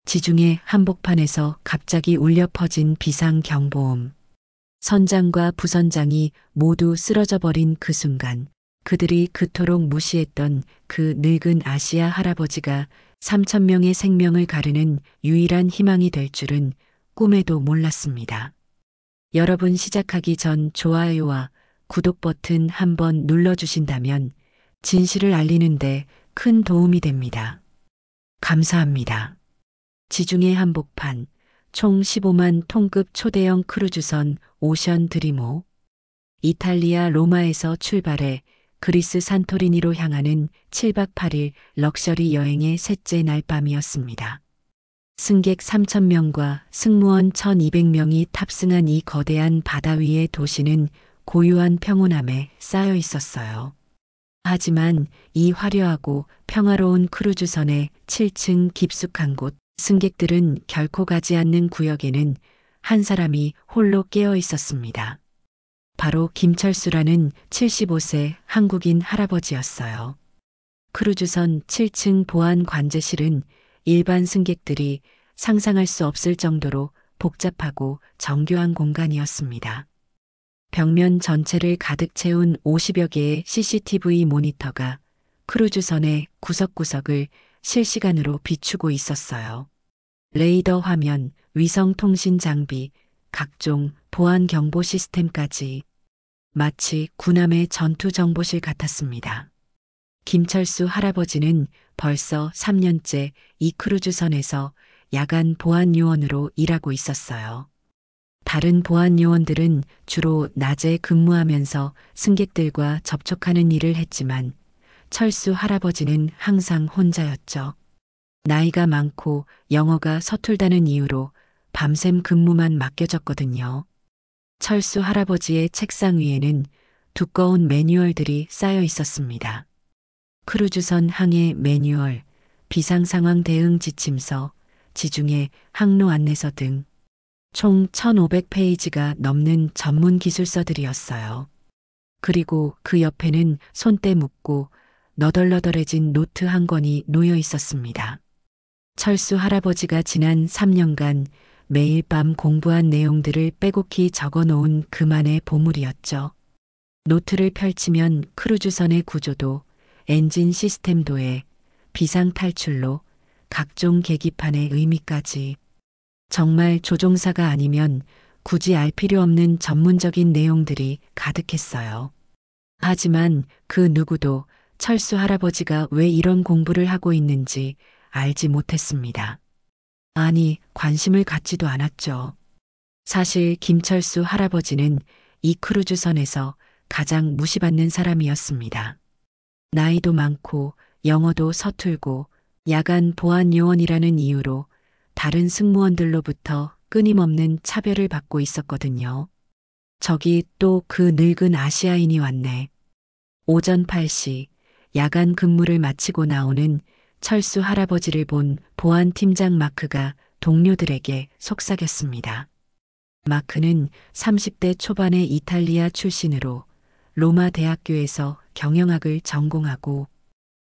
지중해 한복판에서 갑자기 울려 퍼진 비상경보음. 선장과 부선장이 모두 쓰러져 버린 그 순간, 그들이 그토록 무시했던 그 늙은 아시아 할아버지가 3천 명의 생명을 가르는 유일한 희망이 될 줄은 꿈에도 몰랐습니다. 여러분, 시작하기 전 좋아요와 구독 버튼 한번 눌러주신다면 진실을 알리는데 큰 도움이 됩니다. 감사합니다. 지중해 한복판, 총 15만 톤급 초대형 크루즈선 오션 드리모. 이탈리아 로마에서 출발해 그리스 산토리니로 향하는 7박 8일 럭셔리 여행의 셋째 날 밤이었습니다. 승객 3,000명과 승무원 1,200명이 탑승한 이 거대한 바다 위의 도시는 고요한 평온함에 쌓여 있었어요. 하지만 이 화려하고 평화로운 크루즈선의 7층 깊숙한 곳, 승객들은 결코 가지 않는 구역에는 한 사람이 홀로 깨어 있었습니다. 바로 김철수라는 75세 한국인 할아버지였어요. 크루즈선 7층 보안 관제실은 일반 승객들이 상상할 수 없을 정도로 복잡하고 정교한 공간이었습니다. 벽면 전체를 가득 채운 50여 개의 CCTV 모니터가 크루즈선의 구석구석을 실시간으로 비추고 있었어요. 레이더 화면, 위성 통신 장비, 각종 보안 경보 시스템까지 마치 군함의 전투 정보실 같았습니다. 김철수 할아버지는 벌써 3년째 이 크루즈선에서 야간 보안 요원으로 일하고 있었어요. 다른 보안 요원들은 주로 낮에 근무하면서 승객들과 접촉하는 일을 했지만 철수 할아버지는 항상 혼자였죠. 나이가 많고 영어가 서툴다는 이유로 밤샘 근무만 맡겨졌거든요. 철수 할아버지의 책상 위에는 두꺼운 매뉴얼들이 쌓여 있었습니다. 크루즈선 항해 매뉴얼, 비상상황 대응 지침서, 지중해 항로 안내서 등 총 1,500페이지가 넘는 전문 기술서들이었어요. 그리고 그 옆에는 손때 묻고 너덜너덜해진 노트 한 권이 놓여 있었습니다. 철수 할아버지가 지난 3년간 매일 밤 공부한 내용들을 빼곡히 적어 놓은 그만의 보물이었죠. 노트를 펼치면 크루즈선의 구조도, 엔진 시스템도에, 비상 탈출로, 각종 계기판의 의미까지. 정말 조종사가 아니면 굳이 알 필요 없는 전문적인 내용들이 가득했어요. 하지만 그 누구도 철수 할아버지가 왜 이런 공부를 하고 있는지 알지 못했습니다. 아니, 관심을 갖지도 않았죠. 사실 김철수 할아버지는 이 크루즈선에서 가장 무시받는 사람이었습니다. 나이도 많고 영어도 서툴고 야간 보안 요원이라는 이유로 다른 승무원들로부터 끊임없는 차별을 받고 있었거든요. 저기 또 그 늙은 아시아인이 왔네. 오전 8시 야간 근무를 마치고 나오는 철수 할아버지를 본 보안팀장 마크가 동료들에게 속삭였습니다. 마크는 30대 초반의 이탈리아 출신으로 로마 대학교에서 경영학을 전공하고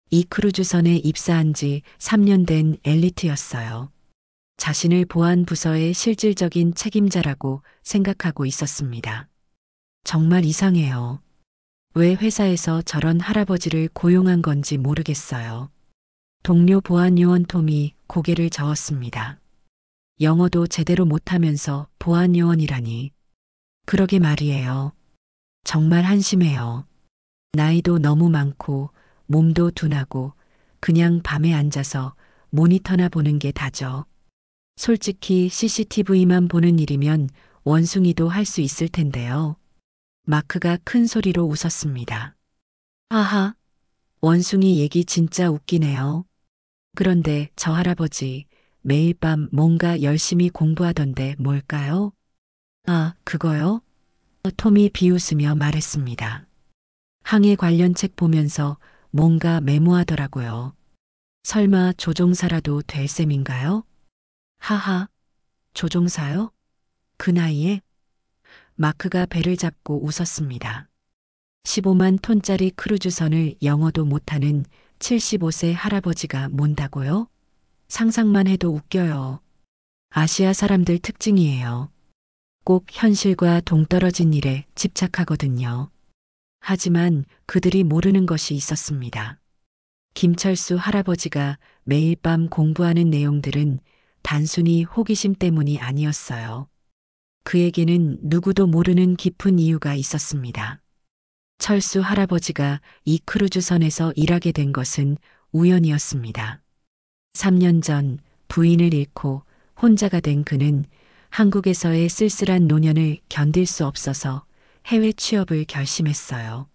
이 크루즈선에 입사한 지 3년 된 엘리트였어요. 자신을 보안 부서의 실질적인 책임자라고 생각하고 있었습니다. 정말 이상해요. 왜 회사에서 저런 할아버지를 고용한 건지 모르겠어요. 동료 보안 요원 톰이 고개를 저었습니다. 영어도 제대로 못하면서 보안 요원이라니. 그러게 말이에요. 정말 한심해요. 나이도 너무 많고 몸도 둔하고 그냥 밤에 앉아서 모니터나 보는 게 다죠. 솔직히 CCTV만 보는 일이면 원숭이도 할 수 있을 텐데요. 마크가 큰 소리로 웃었습니다. 하하, 원숭이 얘기 진짜 웃기네요. 그런데 저 할아버지 매일 밤 뭔가 열심히 공부하던데 뭘까요? 아, 그거요? 톰이 비웃으며 말했습니다. 항해 관련 책 보면서 뭔가 메모하더라고요. 설마 조종사라도 될 셈인가요? 하하, 조종사요? 그 나이에? 마크가 배를 잡고 웃었습니다. 15만 톤짜리 크루즈선을 영어도 못하는 75세 할아버지가 몬다고요? 상상만 해도 웃겨요. 아시아 사람들 특징이에요. 꼭 현실과 동떨어진 일에 집착하거든요. 하지만 그들이 모르는 것이 있었습니다. 김철수 할아버지가 매일 밤 공부하는 내용들은 단순히 호기심 때문이 아니었어요. 그에게는 누구도 모르는 깊은 이유가 있었습니다. 철수 할아버지가 이 크루즈선에서 일하게 된 것은 우연이었습니다. 3년 전 부인을 잃고 혼자가 된 그는 한국에서의 쓸쓸한 노년을 견딜 수 없어서 해외 취업을 결심했어요.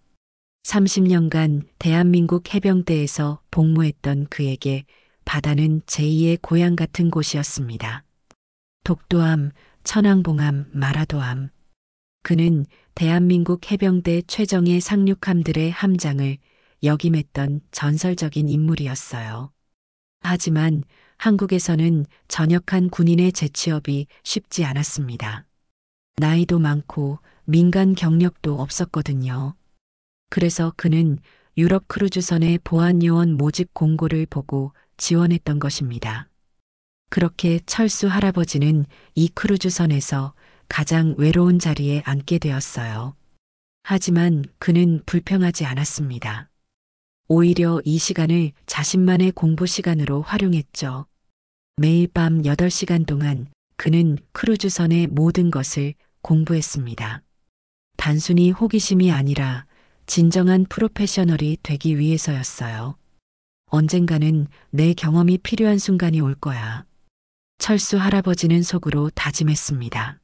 30년간 대한민국 해병대에서 복무했던 그에게 바다는 제2의 고향 같은 곳이었습니다. 독도함, 천왕봉함, 마라도함. 그는 대한민국 해병대 최정예 상륙함들의 함장을 역임했던 전설적인 인물이었어요. 하지만 한국에서는 전역한 군인의 재취업이 쉽지 않았습니다. 나이도 많고 민간 경력도 없었거든요. 그래서 그는 유럽 크루즈선의 보안요원 모집 공고를 보고 지원했던 것입니다. 그렇게 철수 할아버지는 이 크루즈선에서 가장 외로운 자리에 앉게 되었어요. 하지만 그는 불평하지 않았습니다. 오히려 이 시간을 자신만의 공부 시간으로 활용했죠. 매일 밤 8시간 동안 그는 크루즈선의 모든 것을 공부했습니다. 단순히 호기심이 아니라 진정한 프로페셔널이 되기 위해서였어요. 언젠가는 내 경험이 필요한 순간이 올 거야. 철수 할아버지는 속으로 다짐했습니다.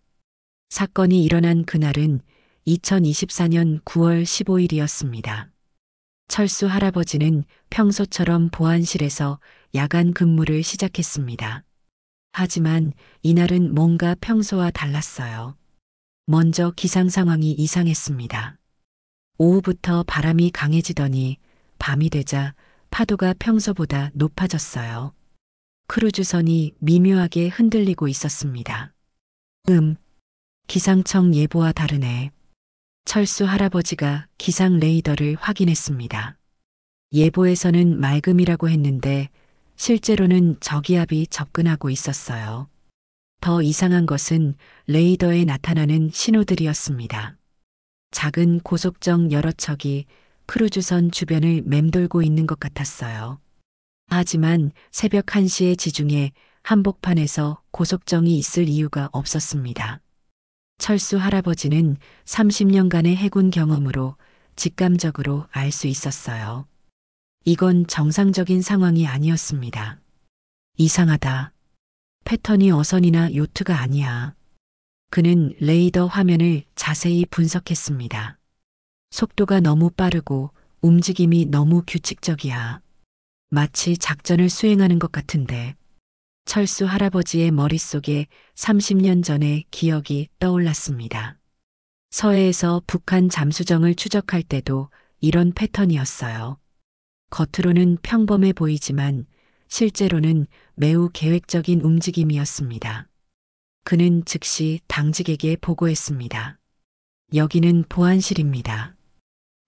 사건이 일어난 그날은 2024년 9월 15일이었습니다. 철수 할아버지는 평소처럼 보안실에서 야간 근무를 시작했습니다. 하지만 이날은 뭔가 평소와 달랐어요. 먼저 기상 상황이 이상했습니다. 오후부터 바람이 강해지더니 밤이 되자 파도가 평소보다 높아졌어요. 크루즈선이 미묘하게 흔들리고 있었습니다. 기상청 예보와 다르네. 철수 할아버지가 기상 레이더를 확인했습니다. 예보에서는 맑음이라고 했는데 실제로는 저기압이 접근하고 있었어요. 더 이상한 것은 레이더에 나타나는 신호들이었습니다. 작은 고속정 여러 척이 크루즈선 주변을 맴돌고 있는 것 같았어요. 하지만 새벽 1시의 지중해 한복판에서 고속정이 있을 이유가 없었습니다. 철수 할아버지는 30년간의 해군 경험으로 직감적으로 알 수 있었어요. 이건 정상적인 상황이 아니었습니다. 이상하다. 패턴이 어선이나 요트가 아니야. 그는 레이더 화면을 자세히 분석했습니다. 속도가 너무 빠르고 움직임이 너무 규칙적이야. 마치 작전을 수행하는 것 같은데. 철수 할아버지의 머릿속에 30년 전의 기억이 떠올랐습니다. 서해에서 북한 잠수정을 추적할 때도 이런 패턴이었어요. 겉으로는 평범해 보이지만 실제로는 매우 계획적인 움직임이었습니다. 그는 즉시 당직에게 보고했습니다. 여기는 보안실입니다.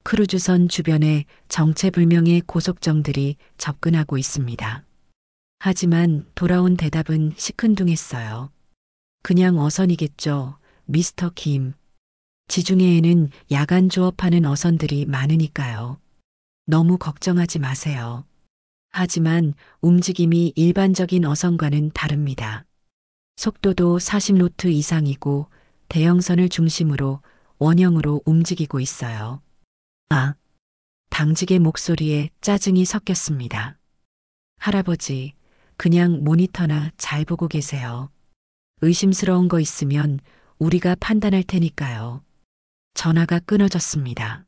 크루즈선 주변에 정체불명의 고속정들이 접근하고 있습니다. 하지만 돌아온 대답은 시큰둥했어요. 그냥 어선이겠죠, 미스터 김. 지중해에는 야간 조업하는 어선들이 많으니까요. 너무 걱정하지 마세요. 하지만 움직임이 일반적인 어선과는 다릅니다. 속도도 40노트 이상이고 대형선을 중심으로 원형으로 움직이고 있어요. 아, 당직의 목소리에 짜증이 섞였습니다. 할아버지, 그냥 모니터나 잘 보고 계세요. 의심스러운 거 있으면 우리가 판단할 테니까요. 전화가 끊어졌습니다.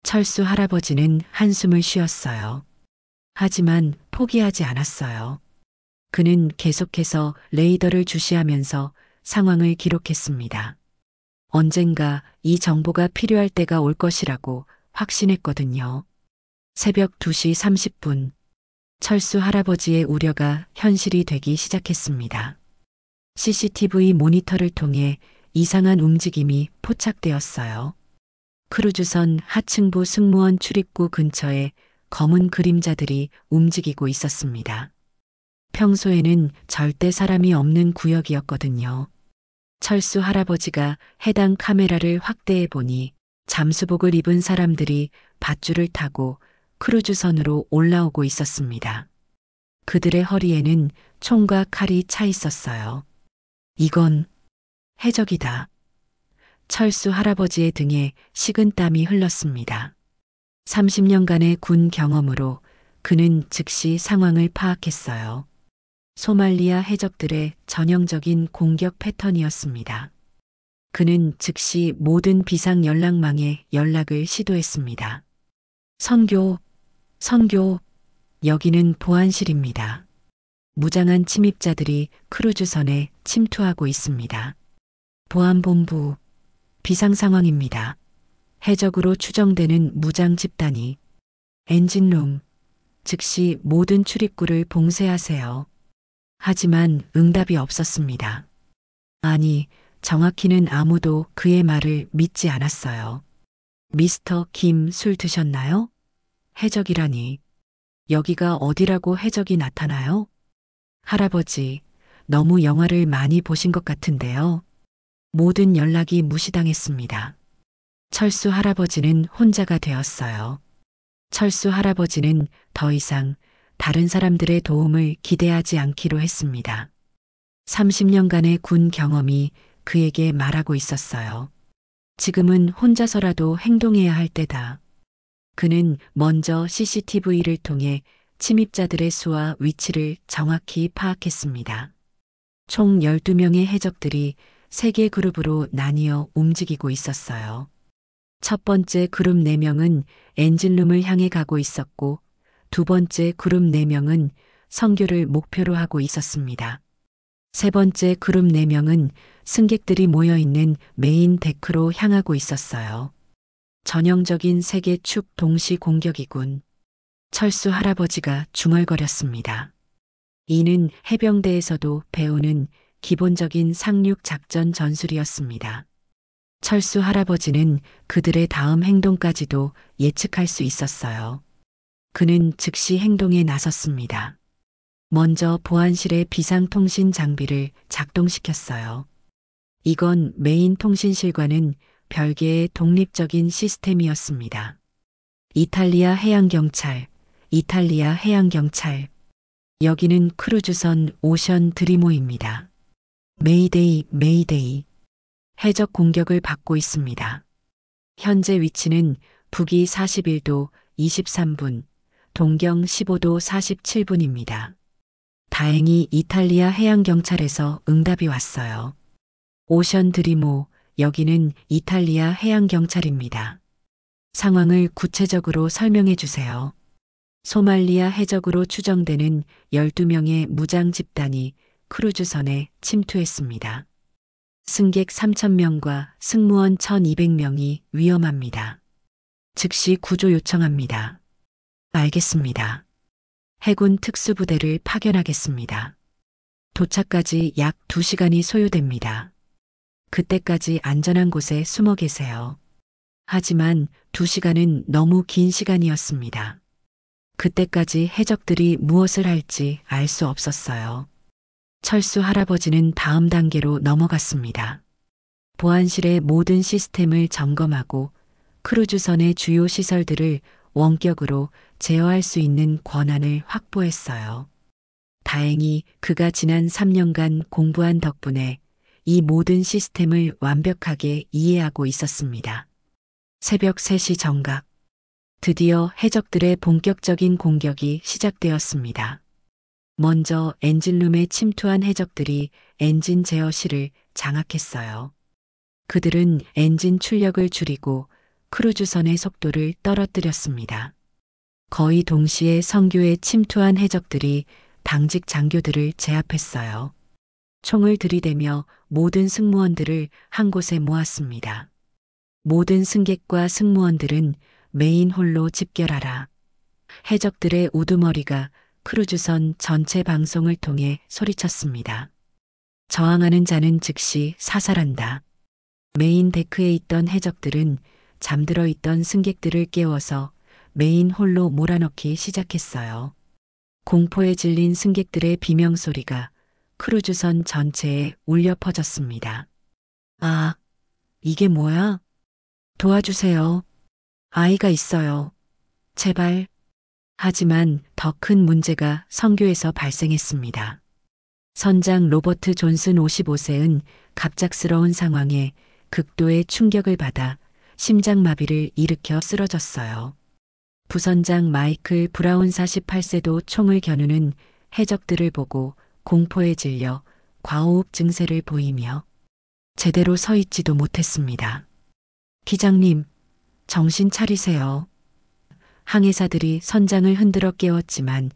철수 할아버지는 한숨을 쉬었어요. 하지만 포기하지 않았어요. 그는 계속해서 레이더를 주시하면서 상황을 기록했습니다. 언젠가 이 정보가 필요할 때가 올 것이라고 확신했거든요. 새벽 2시 30분. 철수 할아버지의 우려가 현실이 되기 시작했습니다. CCTV 모니터를 통해 이상한 움직임이 포착되었어요. 크루즈선 하층부 승무원 출입구 근처에 검은 그림자들이 움직이고 있었습니다. 평소에는 절대 사람이 없는 구역이었거든요. 철수 할아버지가 해당 카메라를 확대해 보니 잠수복을 입은 사람들이 밧줄을 타고 크루즈선으로 올라오고 있었습니다. 그들의 허리에는 총과 칼이 차 있었어요. 이건 해적이다. 철수 할아버지의 등에 식은땀이 흘렀습니다. 30년간의 군 경험으로 그는 즉시 상황을 파악했어요. 소말리아 해적들의 전형적인 공격 패턴이었습니다. 그는 즉시 모든 비상 연락망에 연락을 시도했습니다. 선교, 선교, 여기는 보안실입니다. 무장한 침입자들이 크루즈선에 침투하고 있습니다. 보안본부, 비상 상황입니다. 해적으로 추정되는 무장 집단이 엔진룸, 즉시 모든 출입구를 봉쇄하세요. 하지만 응답이 없었습니다. 아니, 정확히는 아무도 그의 말을 믿지 않았어요. 미스터 김 술 드셨나요? 해적이라니. 여기가 어디라고 해적이 나타나요? 할아버지, 너무 영화를 많이 보신 것 같은데요. 모든 연락이 무시당했습니다. 철수 할아버지는 혼자가 되었어요. 철수 할아버지는 더 이상 다른 사람들의 도움을 기대하지 않기로 했습니다. 30년간의 군 경험이 그에게 말하고 있었어요. 지금은 혼자서라도 행동해야 할 때다. 그는 먼저 CCTV를 통해 침입자들의 수와 위치를 정확히 파악했습니다. 총 12명의 해적들이 3개 그룹으로 나뉘어 움직이고 있었어요. 첫 번째 그룹 4명은 엔진룸을 향해 가고 있었고, 두 번째 그룹 4명은 선교를 목표로 하고 있었습니다. 세 번째 그룹 4명은 승객들이 모여있는 메인 데크로 향하고 있었어요. 전형적인 세계 축 동시 공격이군. 철수 할아버지가 중얼거렸습니다. 이는 해병대에서도 배우는 기본적인 상륙 작전 전술이었습니다. 철수 할아버지는 그들의 다음 행동까지도 예측할 수 있었어요. 그는 즉시 행동에 나섰습니다. 먼저 보안실의 비상통신 장비를 작동시켰어요. 이건 메인 통신실과는 별개의 독립적인 시스템이었습니다. 이탈리아 해양경찰, 이탈리아 해양경찰. 여기는 크루즈선 오션 드리모입니다. 메이데이, 메이데이. 해적 공격을 받고 있습니다. 현재 위치는 북위 41도 23분, 동경 15도 47분입니다. 다행히 이탈리아 해양경찰에서 응답이 왔어요. 오션 드리모, 여기는 이탈리아 해양경찰입니다. 상황을 구체적으로 설명해 주세요. 소말리아 해적으로 추정되는 12명의 무장 집단이 크루즈선에 침투했습니다. 승객 3,000명과 승무원 1,200명이 위험합니다. 즉시 구조 요청합니다. 알겠습니다. 해군 특수부대를 파견하겠습니다. 도착까지 약 2시간이 소요됩니다. 그때까지 안전한 곳에 숨어 계세요. 하지만 2시간은 너무 긴 시간이었습니다. 그때까지 해적들이 무엇을 할지 알 수 없었어요. 철수 할아버지는 다음 단계로 넘어갔습니다. 보안실의 모든 시스템을 점검하고 크루즈선의 주요 시설들을 원격으로 제어할 수 있는 권한을 확보했어요. 다행히 그가 지난 3년간 공부한 덕분에 이 모든 시스템을 완벽하게 이해하고 있었습니다. 새벽 3시 정각. 드디어 해적들의 본격적인 공격이 시작되었습니다. 먼저 엔진룸에 침투한 해적들이 엔진 제어실을 장악했어요. 그들은 엔진 출력을 줄이고 크루즈선의 속도를 떨어뜨렸습니다. 거의 동시에 선교에 침투한 해적들이 당직 장교들을 제압했어요. 총을 들이대며 모든 승무원들을 한 곳에 모았습니다. 모든 승객과 승무원들은 메인 홀로 집결하라. 해적들의 우두머리가 크루즈선 전체 방송을 통해 소리쳤습니다. 저항하는 자는 즉시 사살한다. 메인 데크에 있던 해적들은 잠들어 있던 승객들을 깨워서 메인 홀로 몰아넣기 시작했어요. 공포에 질린 승객들의 비명소리가 크루즈선 전체에 울려 퍼졌습니다. 아, 이게 뭐야? 도와주세요. 아이가 있어요. 제발. 하지만 더 큰 문제가 선교에서 발생했습니다. 선장 로버트 존슨 55세는 갑작스러운 상황에 극도의 충격을 받아 심장마비를 일으켜 쓰러졌어요. 부선장 마이클 브라운 48세도 총을 겨누는 해적들을 보고 공포에 질려 과호흡 증세를 보이며 제대로 서 있지도 못했습니다. 기장님, 정신 차리세요. 항해사들이 선장을 흔들어 깨웠지만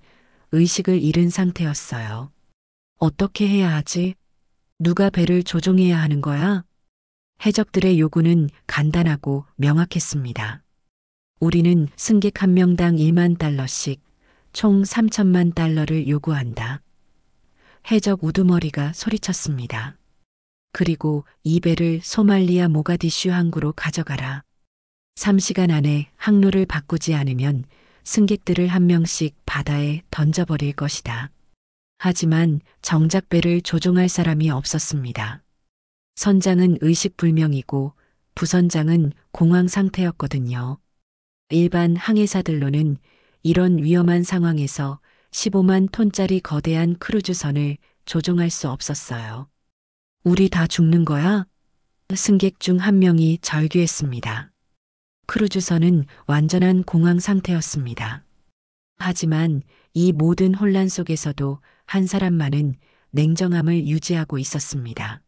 의식을 잃은 상태였어요. 어떻게 해야 하지? 누가 배를 조종해야 하는 거야? 해적들의 요구는 간단하고 명확했습니다. 우리는 승객 한 명당 1만 달러씩 총 3천만 달러를 요구한다. 해적 우두머리가 소리쳤습니다. 그리고 이 배를 소말리아 모가디슈 항구로 가져가라. 3시간 안에 항로를 바꾸지 않으면 승객들을 한 명씩 바다에 던져버릴 것이다. 하지만 정작 배를 조종할 사람이 없었습니다. 선장은 의식불명이고 부선장은 공황 상태였거든요. 일반 항해사들로는 이런 위험한 상황에서 15만 톤짜리 거대한 크루즈선을 조종할 수 없었어요. 우리 다 죽는 거야? 승객 중 한 명이 절규했습니다. 크루즈선은 완전한 공황 상태였습니다. 하지만 이 모든 혼란 속에서도 한 사람만은 냉정함을 유지하고 있었습니다.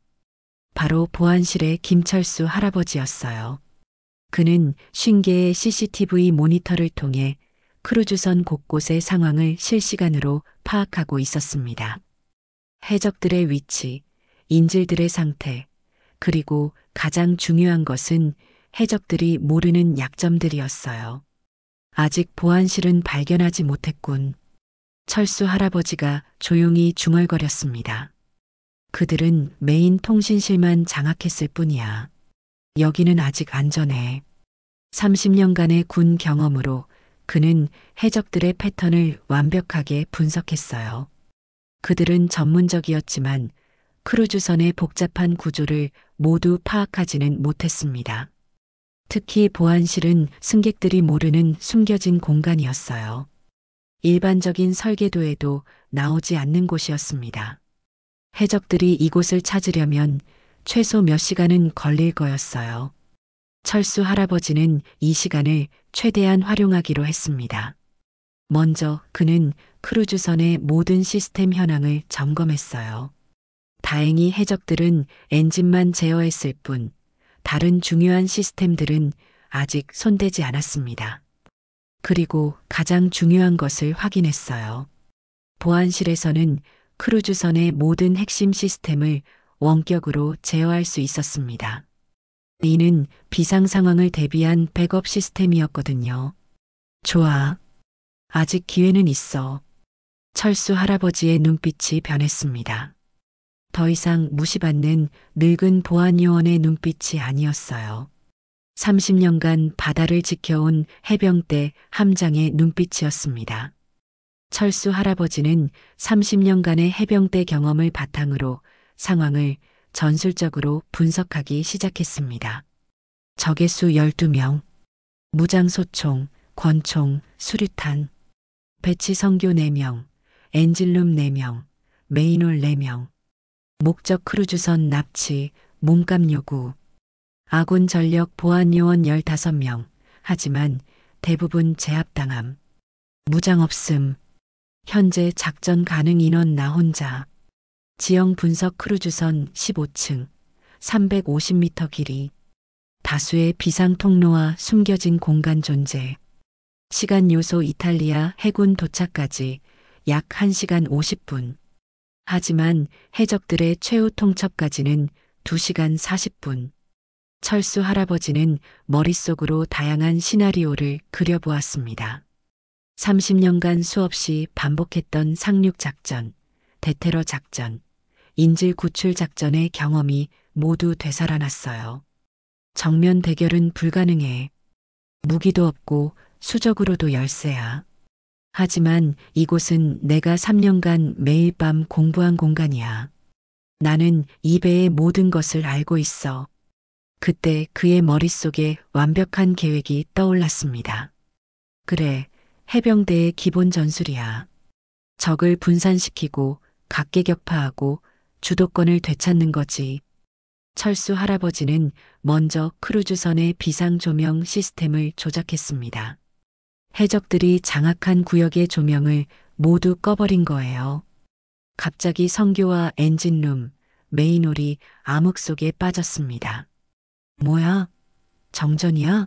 바로 보안실의 김철수 할아버지였어요. 그는 50개의 CCTV 모니터를 통해 크루즈선 곳곳의 상황을 실시간으로 파악하고 있었습니다. 해적들의 위치, 인질들의 상태, 그리고 가장 중요한 것은 해적들이 모르는 약점들이었어요. 아직 보안실은 발견하지 못했군. 철수 할아버지가 조용히 중얼거렸습니다. 그들은 메인 통신실만 장악했을 뿐이야. 여기는 아직 안전해. 30년간의 군 경험으로 그는 해적들의 패턴을 완벽하게 분석했어요. 그들은 전문적이었지만 크루즈선의 복잡한 구조를 모두 파악하지는 못했습니다. 특히 보안실은 승객들이 모르는 숨겨진 공간이었어요. 일반적인 설계도에도 나오지 않는 곳이었습니다. 해적들이 이곳을 찾으려면 최소 몇 시간은 걸릴 거였어요. 철수 할아버지는 이 시간을 최대한 활용하기로 했습니다. 먼저 그는 크루즈선의 모든 시스템 현황을 점검했어요. 다행히 해적들은 엔진만 제어했을 뿐 다른 중요한 시스템들은 아직 손대지 않았습니다. 그리고 가장 중요한 것을 확인했어요. 보안실에서는 크루즈선의 모든 핵심 시스템을 원격으로 제어할 수 있었습니다. 이는 비상 상황을 대비한 백업 시스템이었거든요. 좋아. 아직 기회는 있어. 철수 할아버지의 눈빛이 변했습니다. 더 이상 무시받는 늙은 보안요원의 눈빛이 아니었어요. 30년간 바다를 지켜온 해병대 함장의 눈빛이었습니다. 철수 할아버지는 30년간의 해병대 경험을 바탕으로 상황을 전술적으로 분석하기 시작했습니다. 적의 수 12명, 무장소총, 권총, 수류탄, 배치선교 4명, 엔진룸 4명, 메인홀 4명, 목적 크루즈선 납치, 몸값 요구, 아군 전력 보안요원 15명, 하지만 대부분 제압당함, 무장 없음, 현재 작전 가능 인원 나 혼자, 지형 분석 크루즈선 15층, 350m 길이, 다수의 비상 통로와 숨겨진 공간 존재, 시간 요소 이탈리아 해군 도착까지 약 1시간 50분. 하지만 해적들의 최후 통첩까지는 2시간 40분. 철수 할아버지는 머릿속으로 다양한 시나리오를 그려보았습니다. 30년간 수없이 반복했던 상륙 작전, 대테러 작전, 인질 구출 작전의 경험이 모두 되살아났어요. 정면 대결은 불가능해. 무기도 없고 수적으로도 열세야. 하지만 이곳은 내가 3년간 매일 밤 공부한 공간이야. 나는 이 배의 모든 것을 알고 있어. 그때 그의 머릿속에 완벽한 계획이 떠올랐습니다. 그래, 해병대의 기본 전술이야. 적을 분산시키고 각계격파하고 주도권을 되찾는 거지. 철수 할아버지는 먼저 크루즈선의 비상 조명 시스템을 조작했습니다. 해적들이 장악한 구역의 조명을 모두 꺼버린 거예요. 갑자기 성교와 엔진룸, 메인홀이 암흑 속에 빠졌습니다. 뭐야? 정전이야?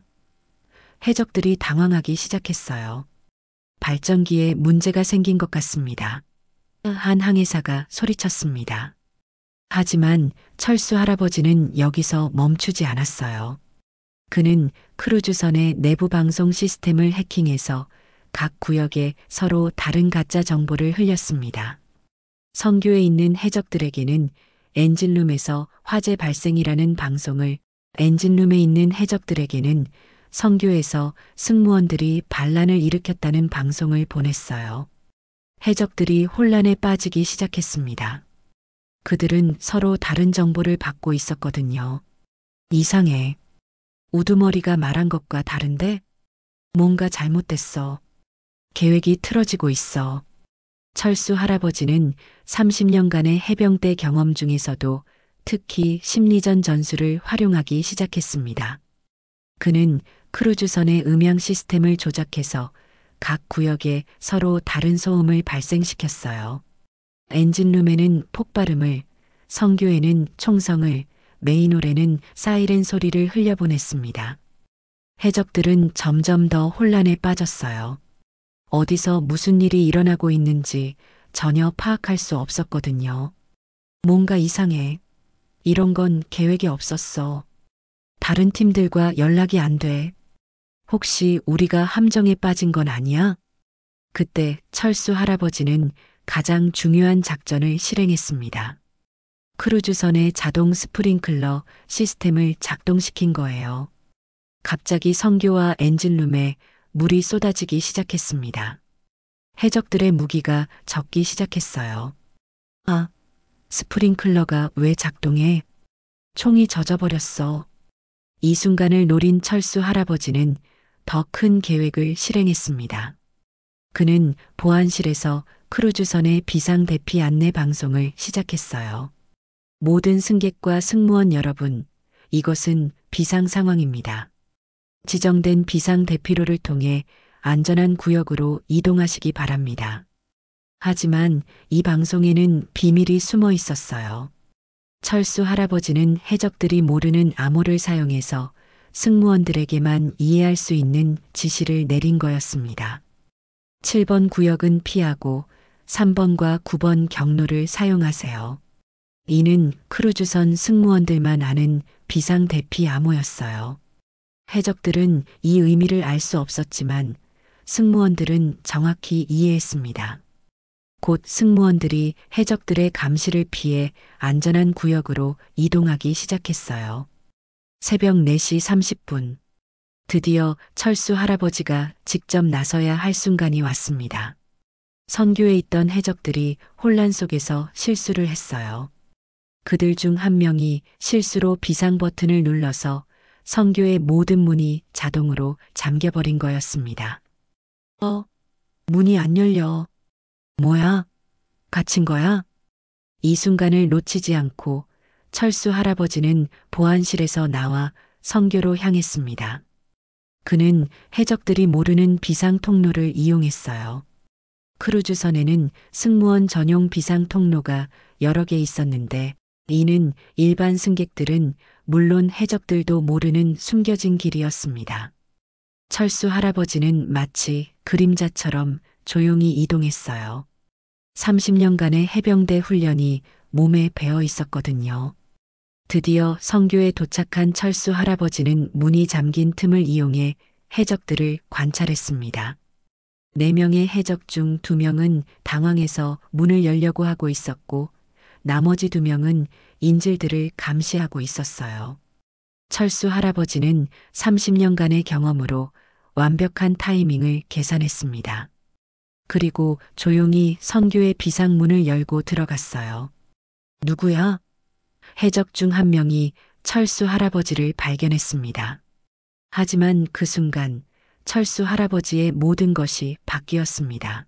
해적들이 당황하기 시작했어요. 발전기에 문제가 생긴 것 같습니다. 한 항해사가 소리쳤습니다. 하지만 철수 할아버지는 여기서 멈추지 않았어요. 그는 크루즈선의 내부 방송 시스템을 해킹해서 각 구역에 서로 다른 가짜 정보를 흘렸습니다. 성교에 있는 해적들에게는 엔진룸에서 화재 발생이라는 방송을, 엔진룸에 있는 해적들에게는 성교에서 승무원들이 반란을 일으켰다는 방송을 보냈어요. 해적들이 혼란에 빠지기 시작했습니다. 그들은 서로 다른 정보를 받고 있었거든요. 이상해. 우두머리가 말한 것과 다른데? 뭔가 잘못됐어. 계획이 틀어지고 있어. 철수 할아버지는 30년간의 해병대 경험 중에서도 특히 심리전 전술을 활용하기 시작했습니다. 그는 크루즈선의 음향 시스템을 조작해서 각 구역에 서로 다른 소음을 발생시켰어요. 엔진룸에는 폭발음을, 성교에는 총성을, 메인홀에는 사이렌 소리를 흘려보냈습니다. 해적들은 점점 더 혼란에 빠졌어요. 어디서 무슨 일이 일어나고 있는지 전혀 파악할 수 없었거든요. 뭔가 이상해. 이런 건 계획에 없었어. 다른 팀들과 연락이 안 돼. 혹시 우리가 함정에 빠진 건 아니야? 그때 철수 할아버지는 가장 중요한 작전을 실행했습니다. 크루즈선의 자동 스프링클러 시스템을 작동시킨 거예요. 갑자기 성교와 엔진룸에 물이 쏟아지기 시작했습니다. 해적들의 무기가 적기 시작했어요. 아, 스프링클러가 왜 작동해? 총이 젖어버렸어. 이 순간을 노린 철수 할아버지는 더 큰 계획을 실행했습니다. 그는 보안실에서 크루즈선의 비상 대피 안내 방송을 시작했어요. 모든 승객과 승무원 여러분, 이것은 비상 상황입니다. 지정된 비상 대피로를 통해 안전한 구역으로 이동하시기 바랍니다. 하지만 이 방송에는 비밀이 숨어 있었어요. 철수 할아버지는 해적들이 모르는 암호를 사용해서 승무원들에게만 이해할 수 있는 지시를 내린 거였습니다. 7번 구역은 피하고 3번과 9번 경로를 사용하세요. 이는 크루즈선 승무원들만 아는 비상 대피 암호였어요. 해적들은 이 의미를 알 수 없었지만 승무원들은 정확히 이해했습니다. 곧 승무원들이 해적들의 감시를 피해 안전한 구역으로 이동하기 시작했어요. 새벽 4시 30분. 드디어 철수 할아버지가 직접 나서야 할 순간이 왔습니다. 선교에 있던 해적들이 혼란 속에서 실수를 했어요. 그들 중 한 명이 실수로 비상 버튼을 눌러서 선교의 모든 문이 자동으로 잠겨버린 거였습니다. 문이 안 열려. 뭐야? 갇힌 거야? 이 순간을 놓치지 않고 철수 할아버지는 보안실에서 나와 선교로 향했습니다. 그는 해적들이 모르는 비상 통로를 이용했어요. 크루즈선에는 승무원 전용 비상 통로가 여러 개 있었는데 이는 일반 승객들은 물론 해적들도 모르는 숨겨진 길이었습니다. 철수 할아버지는 마치 그림자처럼 조용히 이동했어요. 30년간의 해병대 훈련이 몸에 배어 있었거든요. 드디어 성교에 도착한 철수 할아버지는 문이 잠긴 틈을 이용해 해적들을 관찰했습니다. 4명의 해적 중 2명은 당황해서 문을 열려고 하고 있었고 나머지 2명은 인질들을 감시하고 있었어요. 철수 할아버지는 30년간의 경험으로 완벽한 타이밍을 계산했습니다. 그리고 조용히 선교의 비상문을 열고 들어갔어요. 누구야? 해적 중 한 명이 철수 할아버지를 발견했습니다. 하지만 그 순간 철수 할아버지의 모든 것이 바뀌었습니다.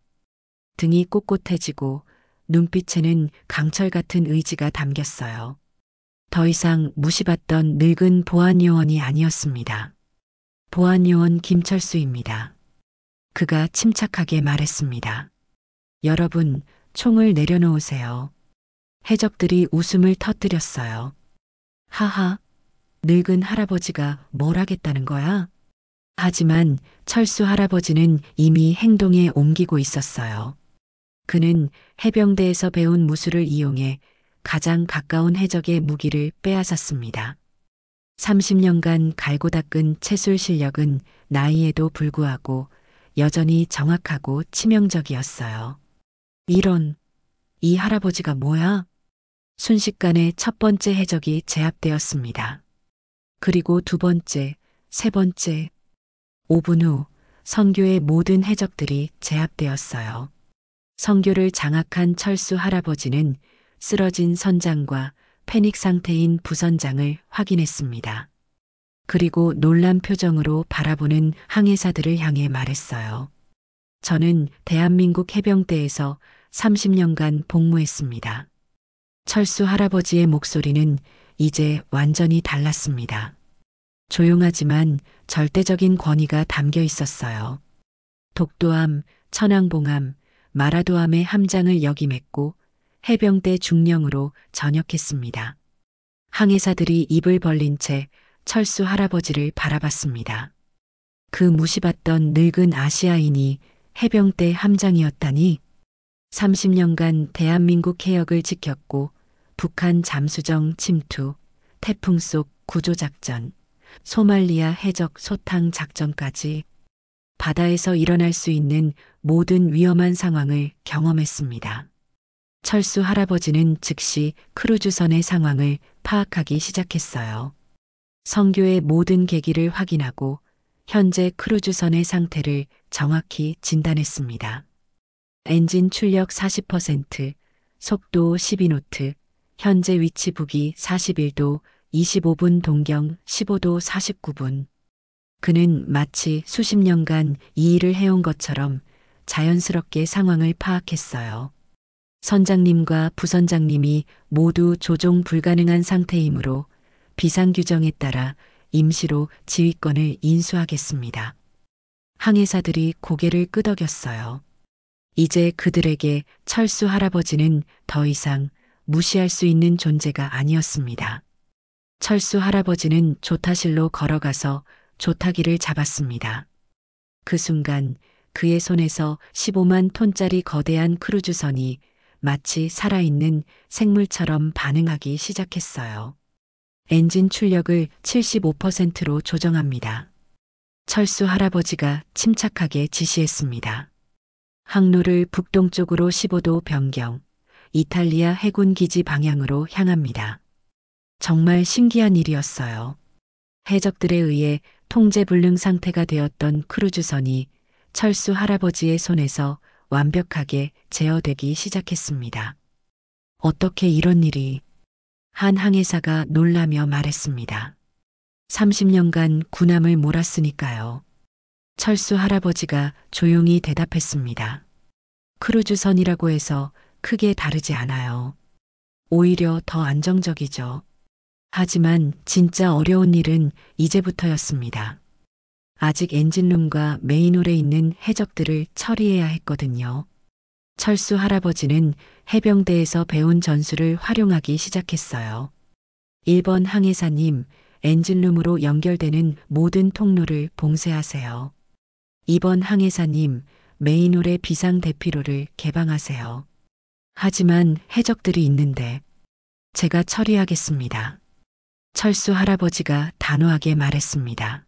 등이 꼿꼿해지고 눈빛에는 강철 같은 의지가 담겼어요. 더 이상 무시받던 늙은 보안요원이 아니었습니다. 보안요원 김철수입니다. 그가 침착하게 말했습니다. 여러분, 총을 내려놓으세요. 해적들이 웃음을 터뜨렸어요. 하하, 늙은 할아버지가 뭘 하겠다는 거야? 하지만 철수 할아버지는 이미 행동에 옮기고 있었어요. 그는 해병대에서 배운 무술을 이용해 가장 가까운 해적의 무기를 빼앗았습니다. 30년간 갈고 닦은 채술 실력은 나이에도 불구하고 여전히 정확하고 치명적이었어요. 이런, 이 할아버지가 뭐야? 순식간에 첫 번째 해적이 제압되었습니다. 그리고 두 번째, 세 번째. 5분 후 선교의 모든 해적들이 제압되었어요. 선교를 장악한 철수 할아버지는 쓰러진 선장과 패닉 상태인 부선장을 확인했습니다. 그리고 놀란 표정으로 바라보는 항해사들을 향해 말했어요. 저는 대한민국 해병대에서 30년간 복무했습니다. 철수 할아버지의 목소리는 이제 완전히 달랐습니다. 조용하지만 절대적인 권위가 담겨 있었어요. 독도함, 천왕봉함, 마라도함의 함장을 역임했고 해병대 중령으로 전역했습니다. 항해사들이 입을 벌린 채 철수 할아버지를 바라봤습니다. 그 무시받던 늙은 아시아인이 해병대 함장이었다니. 30년간 대한민국 해역을 지켰고 북한 잠수정 침투, 태풍 속 구조작전, 소말리아 해적 소탕 작전까지 바다에서 일어날 수 있는 모든 위험한 상황을 경험했습니다. 철수 할아버지는 즉시 크루즈선의 상황을 파악하기 시작했어요. 선교의 모든 계기를 확인하고 현재 크루즈선의 상태를 정확히 진단했습니다. 엔진 출력 40%, 속도 12노트, 현재 위치 북위 41도, 25분 동경 15도 49분. 그는 마치 수십 년간 이 일을 해온 것처럼 자연스럽게 상황을 파악했어요. 선장님과 부선장님이 모두 조종 불가능한 상태이므로 비상규정에 따라 임시로 지휘권을 인수하겠습니다. 항해사들이 고개를 끄덕였어요. 이제 그들에게 철수 할아버지는 더 이상 무시할 수 있는 존재가 아니었습니다. 철수 할아버지는 조타실로 걸어가서 조타기를 잡았습니다. 그 순간 그의 손에서 15만 톤짜리 거대한 크루즈선이 마치 살아있는 생물처럼 반응하기 시작했어요. 엔진 출력을 75%로 조정합니다. 철수 할아버지가 침착하게 지시했습니다. 항로를 북동쪽으로 15도 변경, 이탈리아 해군 기지 방향으로 향합니다. 정말 신기한 일이었어요. 해적들에 의해 통제불능 상태가 되었던 크루즈선이 철수 할아버지의 손에서 완벽하게 제어되기 시작했습니다. 어떻게 이런 일이? 한 항해사가 놀라며 말했습니다. 30년간 군함을 몰았으니까요. 철수 할아버지가 조용히 대답했습니다. 크루즈선이라고 해서 크게 다르지 않아요. 오히려 더 안정적이죠. 하지만 진짜 어려운 일은 이제부터였습니다. 아직 엔진룸과 메인홀에 있는 해적들을 처리해야 했거든요. 철수 할아버지는 해병대에서 배운 전술을 활용하기 시작했어요. 1번 항해사님, 엔진룸으로 연결되는 모든 통로를 봉쇄하세요. 2번 항해사님, 메인홀의 비상 대피로를 개방하세요. 하지만 해적들이 있는데 제가 처리하겠습니다. 철수 할아버지가 단호하게 말했습니다.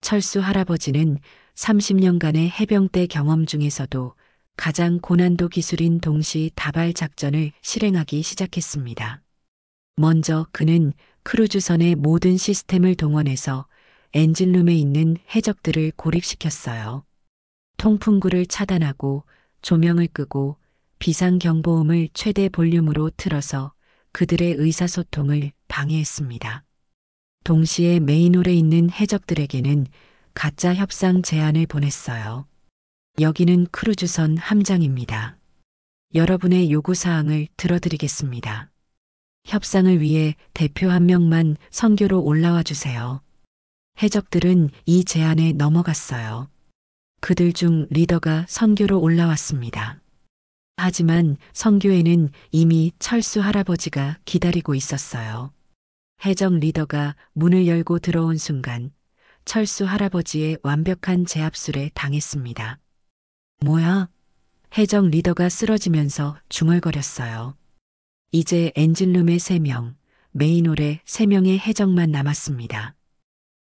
철수 할아버지는 30년간의 해병대 경험 중에서도 가장 고난도 기술인 동시 다발 작전을 실행하기 시작했습니다. 먼저 그는 크루즈선의 모든 시스템을 동원해서 엔진룸에 있는 해적들을 고립시켰어요. 통풍구를 차단하고 조명을 끄고 비상경보음을 최대 볼륨으로 틀어서 그들의 의사소통을 방해했습니다. 동시에 메인홀에 있는 해적들에게는 가짜 협상 제안을 보냈어요. 여기는 크루즈선 함장입니다. 여러분의 요구사항을 들어드리겠습니다. 협상을 위해 대표 한 명만 선교로 올라와 주세요. 해적들은 이 제안에 넘어갔어요. 그들 중 리더가 선교로 올라왔습니다. 하지만 선교에는 이미 철수 할아버지가 기다리고 있었어요. 해적 리더가 문을 열고 들어온 순간 철수 할아버지의 완벽한 제압술에 당했습니다. 뭐야? 해적 리더가 쓰러지면서 중얼거렸어요. 이제 엔진룸에 3명, 메인홀에 3명의 해적만 남았습니다.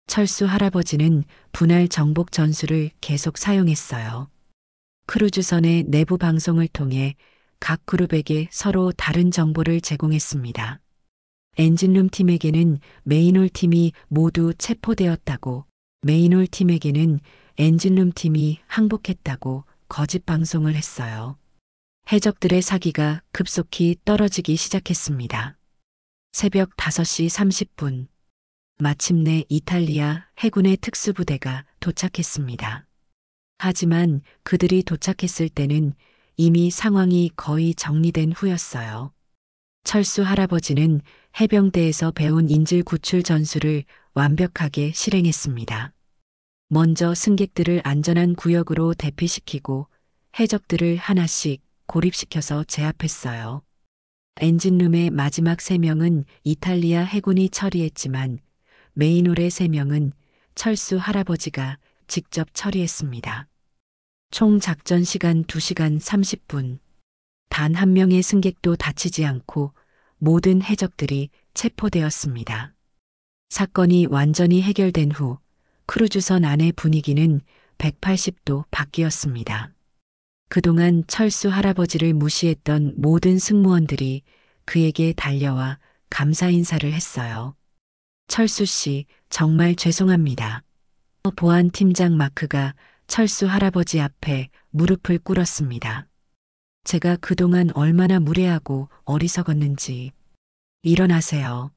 철수 할아버지는 분할 정복 전술을 계속 사용했어요. 크루즈선의 내부 방송을 통해 각 그룹에게 서로 다른 정보를 제공했습니다. 엔진룸 팀에게는 메인홀 팀이 모두 체포되었다고, 메인홀 팀에게는 엔진룸 팀이 항복했다고 거짓 방송을 했어요. 해적들의 사기가 급속히 떨어지기 시작했습니다. 새벽 5시 30분. 마침내 이탈리아 해군의 특수부대가 도착했습니다. 하지만 그들이 도착했을 때는 이미 상황이 거의 정리된 후였어요. 철수 할아버지는 해병대에서 배운 인질 구출 전술을 완벽하게 실행했습니다. 먼저 승객들을 안전한 구역으로 대피시키고 해적들을 하나씩 고립시켜서 제압했어요. 엔진룸의 마지막 3명은 이탈리아 해군이 처리했지만 메인홀의 3명은 철수 할아버지가 직접 처리했습니다. 총 작전 시간 2시간 30분. 단 한 명의 승객도 다치지 않고 모든 해적들이 체포되었습니다. 사건이 완전히 해결된 후 크루즈선 안의 분위기는 180도 바뀌었습니다. 그동안 철수 할아버지를 무시했던 모든 승무원들이 그에게 달려와 감사 인사를 했어요. 철수 씨, 정말 죄송합니다. 보안 팀장 마크가 철수 할아버지 앞에 무릎을 꿇었습니다. 제가 그동안 얼마나 무례하고 어리석었는지. 일어나세요.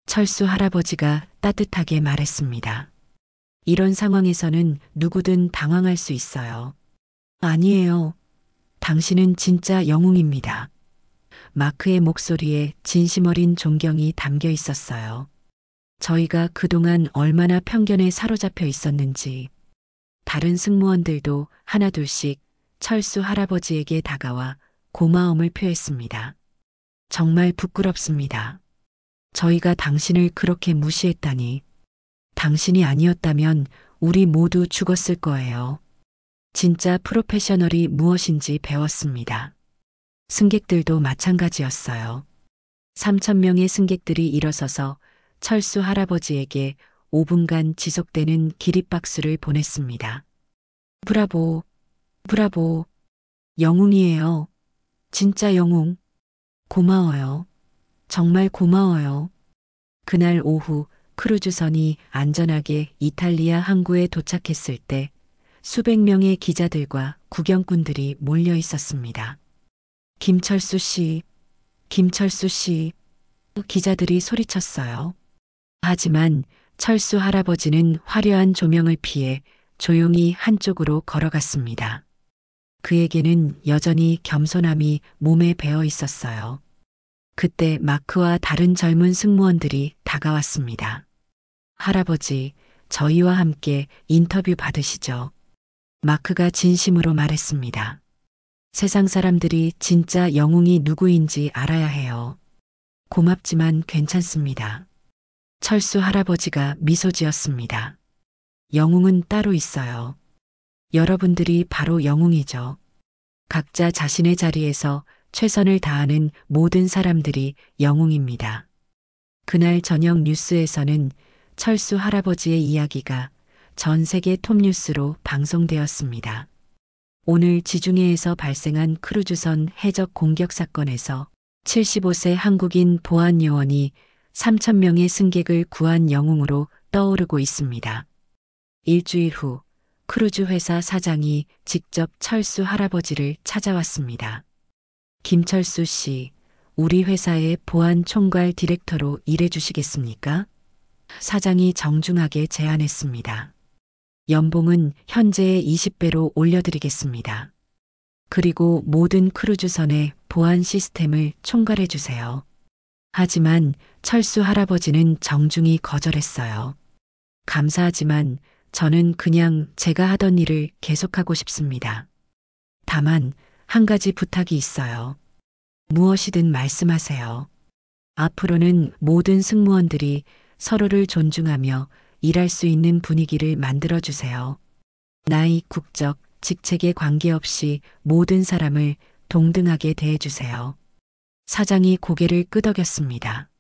철수 할아버지가 따뜻하게 말했습니다. 이런 상황에서는 누구든 당황할 수 있어요. 아니에요. 당신은 진짜 영웅입니다. 마크의 목소리에 진심 어린 존경이 담겨 있었어요. 저희가 그동안 얼마나 편견에 사로잡혀 있었는지. 다른 승무원들도 하나둘씩 철수 할아버지에게 다가와 고마움을 표했습니다. 정말 부끄럽습니다. 저희가 당신을 그렇게 무시했다니. 당신이 아니었다면 우리 모두 죽었을 거예요. 진짜 프로페셔널이 무엇인지 배웠습니다. 승객들도 마찬가지였어요. 3,000명의 승객들이 일어서서 철수 할아버지에게 5분간 지속되는 기립박수를 보냈습니다. 브라보, 브라보, 영웅이에요. 진짜 영웅. 고마워요. 정말 고마워요. 그날 오후 크루즈선이 안전하게 이탈리아 항구에 도착했을 때 수백 명의 기자들과 구경꾼들이 몰려 있었습니다. 김철수 씨, 김철수 씨, 기자들이 소리쳤어요. 하지만 철수 할아버지는 화려한 조명을 피해 조용히 한쪽으로 걸어갔습니다. 그에게는 여전히 겸손함이 몸에 배어 있었어요. 그때 마크와 다른 젊은 승무원들이 다가왔습니다. 할아버지, 저희와 함께 인터뷰 받으시죠. 마크가 진심으로 말했습니다. 세상 사람들이 진짜 영웅이 누구인지 알아야 해요. 고맙지만 괜찮습니다. 철수 할아버지가 미소 지었습니다. 영웅은 따로 있어요. 여러분들이 바로 영웅이죠. 각자 자신의 자리에서 최선을 다하는 모든 사람들이 영웅입니다. 그날 저녁 뉴스에서는 철수 할아버지의 이야기가 전 세계 톱뉴스로 방송되었습니다. 오늘 지중해에서 발생한 크루즈선 해적 공격 사건에서 75세 한국인 보안 요원이 3,000명의 승객을 구한 영웅으로 떠오르고 있습니다. 일주일 후 크루즈 회사 사장이 직접 철수 할아버지를 찾아왔습니다. 김철수 씨, 우리 회사의 보안 총괄 디렉터로 일해 주시겠습니까? 사장이 정중하게 제안했습니다. 연봉은 현재의 20배로 올려드리겠습니다. 그리고 모든 크루즈선의 보안 시스템을 총괄해 주세요. 하지만 철수 할아버지는 정중히 거절했어요. 감사하지만 저는 그냥 제가 하던 일을 계속하고 싶습니다. 다만 한 가지 부탁이 있어요. 무엇이든 말씀하세요. 앞으로는 모든 승무원들이 서로를 존중하며 일할 수 있는 분위기를 만들어 주세요. 나이, 국적, 직책에 관계없이 모든 사람을 동등하게 대해 주세요. 사장이 고개를 끄덕였습니다.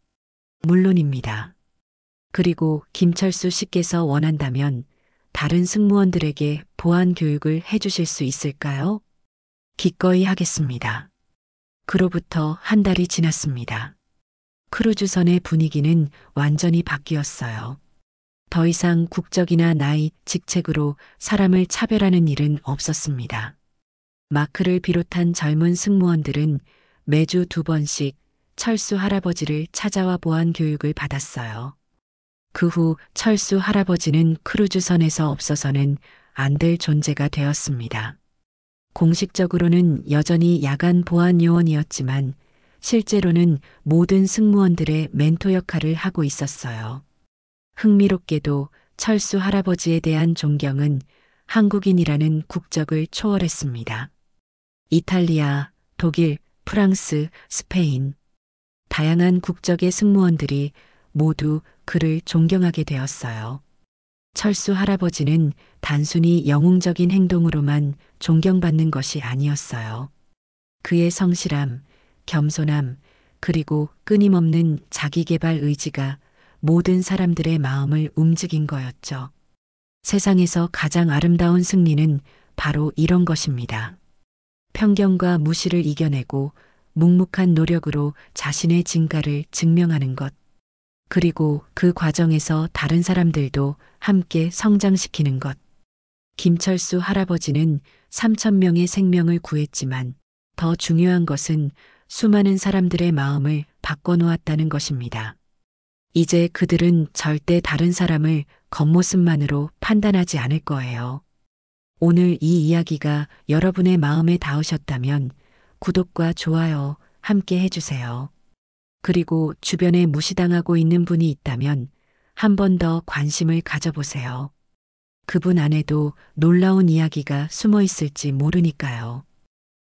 물론입니다. 그리고 김철수 씨께서 원한다면 다른 승무원들에게 보안 교육을 해주실 수 있을까요? 기꺼이 하겠습니다. 그로부터 한 달이 지났습니다. 크루즈선의 분위기는 완전히 바뀌었어요. 더 이상 국적이나 나이, 직책으로 사람을 차별하는 일은 없었습니다. 마크를 비롯한 젊은 승무원들은 매주 2번씩 철수 할아버지를 찾아와 보안 교육을 받았어요. 그 후 철수 할아버지는 크루즈선에서 없어서는 안 될 존재가 되었습니다. 공식적으로는 여전히 야간 보안 요원이었지만 실제로는 모든 승무원들의 멘토 역할을 하고 있었어요. 흥미롭게도 철수 할아버지에 대한 존경은 한국인이라는 국적을 초월했습니다. 이탈리아, 독일, 프랑스, 스페인, 다양한 국적의 승무원들이 모두 그를 존경하게 되었어요. 철수 할아버지는 단순히 영웅적인 행동으로만 존경받는 것이 아니었어요. 그의 성실함, 겸손함, 그리고 끊임없는 자기개발 의지가 모든 사람들의 마음을 움직인 거였죠. 세상에서 가장 아름다운 승리는 바로 이런 것입니다. 편견과 무시를 이겨내고 묵묵한 노력으로 자신의 진가를 증명하는 것. 그리고 그 과정에서 다른 사람들도 함께 성장시키는 것. 김철수 할아버지는 3,000명의 생명을 구했지만 더 중요한 것은 수많은 사람들의 마음을 바꿔놓았다는 것입니다. 이제 그들은 절대 다른 사람을 겉모습만으로 판단하지 않을 거예요. 오늘 이 이야기가 여러분의 마음에 닿으셨다면 구독과 좋아요 함께 해주세요. 그리고 주변에 무시당하고 있는 분이 있다면 한 번 더 관심을 가져보세요. 그분 안에도 놀라운 이야기가 숨어 있을지 모르니까요.